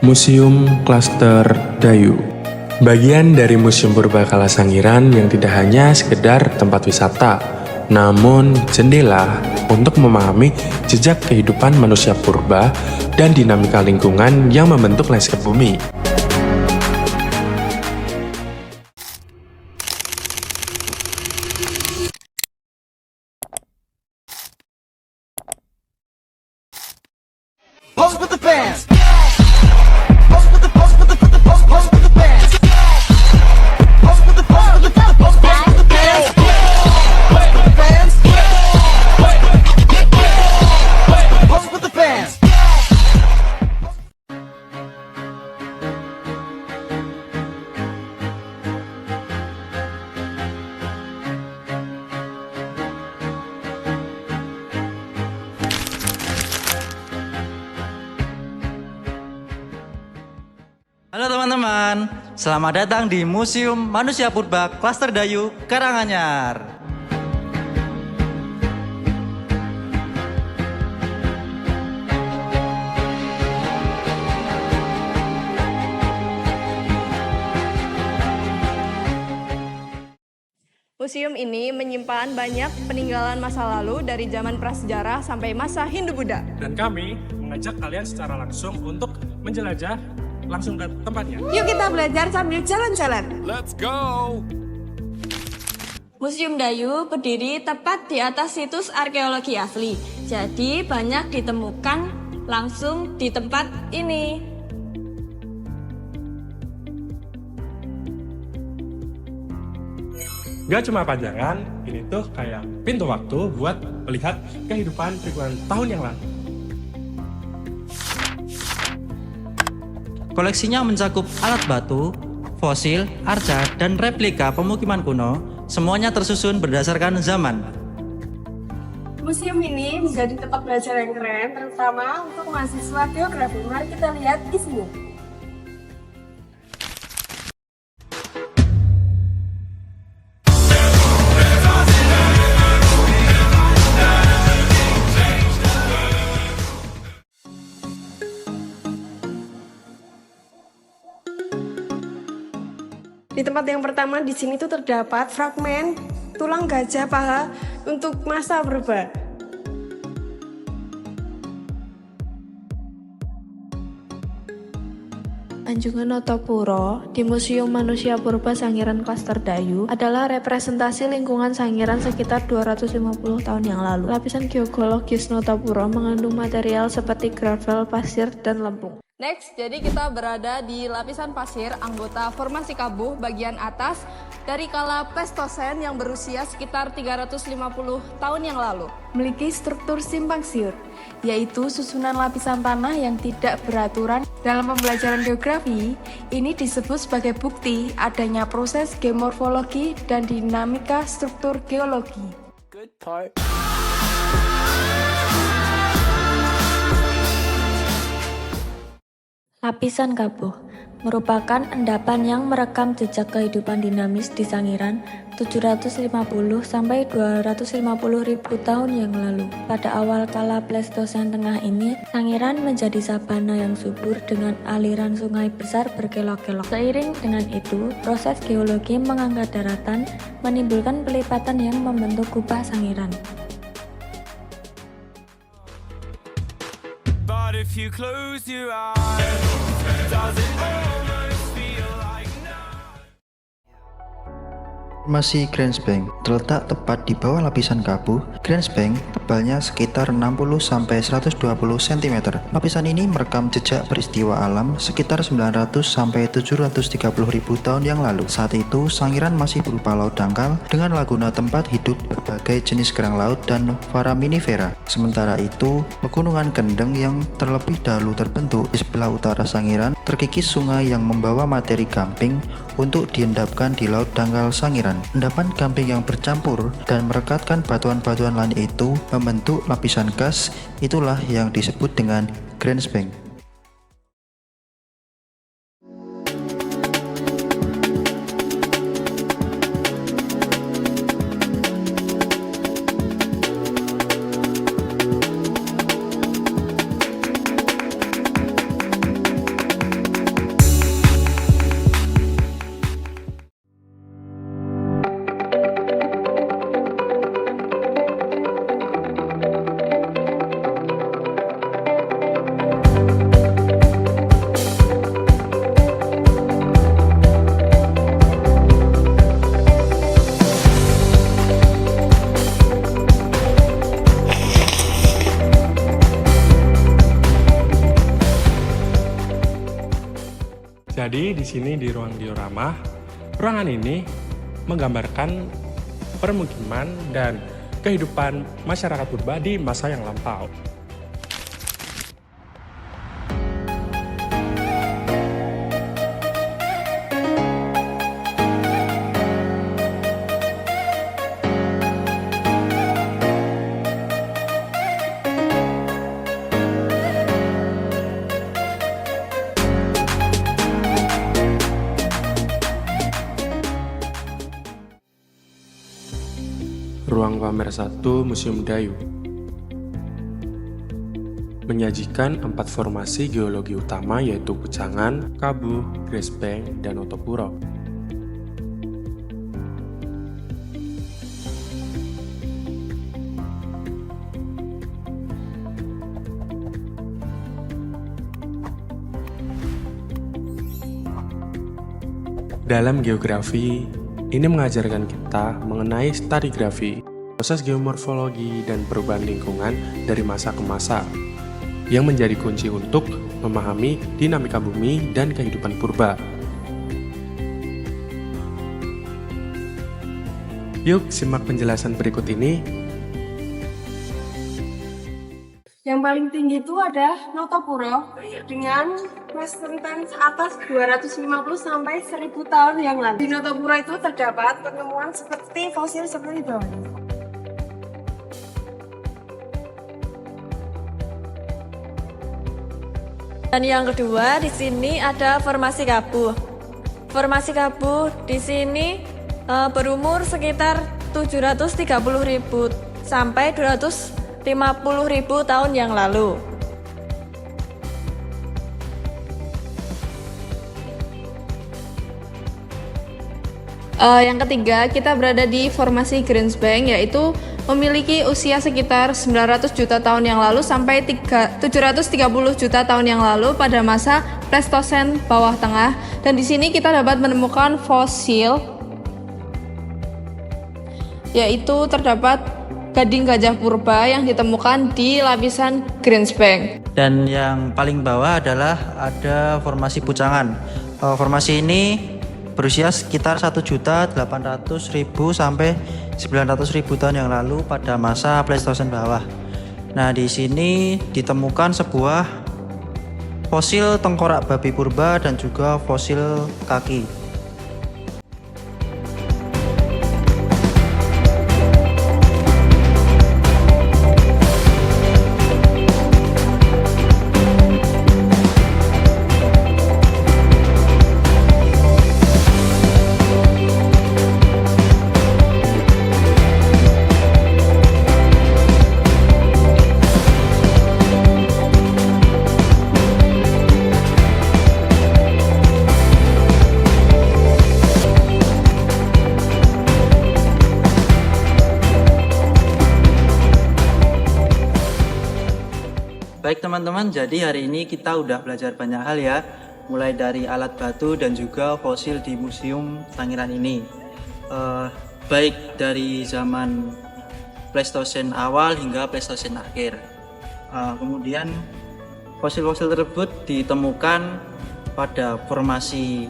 Museum Klaster Dayu. Bagian dari Museum Purbakala Sangiran yang tidak hanya sekedar tempat wisata, namun jendela untuk memahami jejak kehidupan manusia purba dan dinamika lingkungan yang membentuk landscape bumi. Pose with the bands. Pose with the pose with the pose pose with the bands. Pose with the pose with the pose pose with the bands. Pose with the bands. Pose with the bands. Halo teman-teman, selamat datang di Museum Manusia Purba Klaster Dayu, Karanganyar. Museum ini menyimpan banyak peninggalan masa lalu dari zaman prasejarah sampai masa Hindu-Buddha. Dan kami mengajak kalian secara langsung untuk menjelajah langsung ke tempatnya. Yuk kita belajar sambil jalan-jalan. Let's go! Museum Dayu berdiri tepat di atas situs arkeologi asli. Jadi banyak ditemukan langsung di tempat ini. Gak cuma pajangan, ini tuh kayak pintu waktu buat melihat kehidupan ribuan tahun yang lalu. Koleksinya mencakup alat batu, fosil, arca, dan replika pemukiman kuno, semuanya tersusun berdasarkan zaman. Museum ini menjadi tempat belajar yang keren, terutama untuk mahasiswa geografi. Mari kita lihat isinya. Di tempat yang pertama di sini tuh terdapat fragmen tulang gajah paha untuk masa purba. Anjungan Notopuro di Museum Manusia Purba Sangiran Klaster Dayu adalah representasi lingkungan Sangiran sekitar 250 tahun yang lalu. Lapisan geologis Notopuro mengandung material seperti gravel, pasir, dan lempung. Next, jadi kita berada di lapisan pasir anggota formasi Kabuh bagian atas dari kala Pleistocene yang berusia sekitar 350 tahun yang lalu. Memiliki struktur simpang siur, yaitu susunan lapisan tanah yang tidak beraturan. Dalam pembelajaran geografi, ini disebut sebagai bukti adanya proses geomorfologi dan dinamika struktur geologi. Good part. Lapisan Kabuh merupakan endapan yang merekam jejak kehidupan dinamis di Sangiran 750 sampai 250 ribu tahun yang lalu. Pada awal kala Pleistocene tengah ini, Sangiran menjadi sabana yang subur dengan aliran sungai besar berkelok-kelok. Seiring dengan itu, proses geologi mengangkat daratan menimbulkan pelipatan yang membentuk kubah Sangiran. But if you close your eyes, does it almost feel like Formasi Grensbank terletak tepat di bawah lapisan Kabuh. Grensbank tebalnya sekitar 60-120 cm. Lapisan ini merekam jejak peristiwa alam sekitar 900-730 ribu tahun yang lalu. Saat itu, Sangiran masih berupa laut dangkal dengan laguna tempat hidup berbagai jenis kerang laut dan foraminifera. Sementara itu, pegunungan kendeng yang terlebih dahulu terbentuk di sebelah utara Sangiran terkikis sungai yang membawa materi gamping untuk diendapkan di laut dangkal Sangiran. Endapan gamping yang bercampur dan merekatkan batuan-batuan lain itu membentuk lapisan gas, itulah yang disebut dengan Grensbank. Jadi di sini di ruang diorama, ruangan ini menggambarkan permukiman dan kehidupan masyarakat purba di masa yang lampau. Ruang pamer 1 Museum Dayu menyajikan 4 formasi geologi utama yaitu Pucangan, Kabuh, Gresbeng, dan Notopuro. Dalam geografi, ini mengajarkan kita mengenai stratigrafi, proses geomorfologi dan perubahan lingkungan dari masa ke masa, yang menjadi kunci untuk memahami dinamika bumi dan kehidupan purba. Yuk simak penjelasan berikut ini. Yang paling tinggi itu ada Notopuro dengan presentasi atas 250 sampai 1000 tahun yang lalu. Di Notopuro itu terdapat penemuan seperti fosil seperti bawah. Dan yang kedua di sini ada formasi Kabuh. Formasi Kabuh di sini berumur sekitar 730.000 sampai 250.000 tahun yang lalu. Yang ketiga, kita berada di formasi Gresbeng, yaitu memiliki usia sekitar 900 juta tahun yang lalu sampai 730 juta tahun yang lalu pada masa Pleistosen bawah tengah. Dan di sini kita dapat menemukan fosil, yaitu terdapat gading gajah purba yang ditemukan di lapisan Gresbeng. Dan yang paling bawah adalah ada formasi Pucangan. Formasi ini berusia sekitar 1.800.000 sampai 900.000 tahun yang lalu pada masa Pleistosen bawah. Nah, di sini ditemukan sebuah fosil tengkorak babi purba dan juga fosil kaki. Baik teman-teman, jadi hari ini kita udah belajar banyak hal ya, mulai dari alat batu dan juga fosil di Museum Sangiran ini. Baik dari zaman Pleistosen awal hingga Pleistosen akhir. Kemudian fosil-fosil tersebut ditemukan pada formasi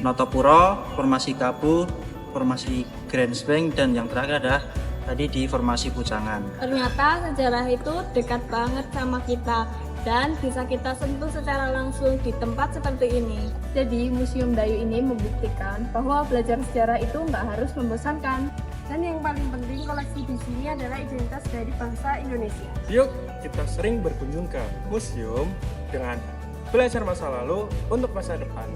Notopuro, formasi Kabuh, formasi Gresbeng, dan yang terakhir adalah tadi di formasi Pucangan. Ternyata sejarah itu dekat banget sama kita dan bisa kita sentuh secara langsung di tempat seperti ini. Jadi Museum Dayu ini membuktikan bahwa belajar sejarah itu nggak harus membosankan. Dan yang paling penting, koleksi di sini adalah identitas dari bangsa Indonesia. Yuk kita sering berkunjung ke museum dengan belajar masa lalu untuk masa depan.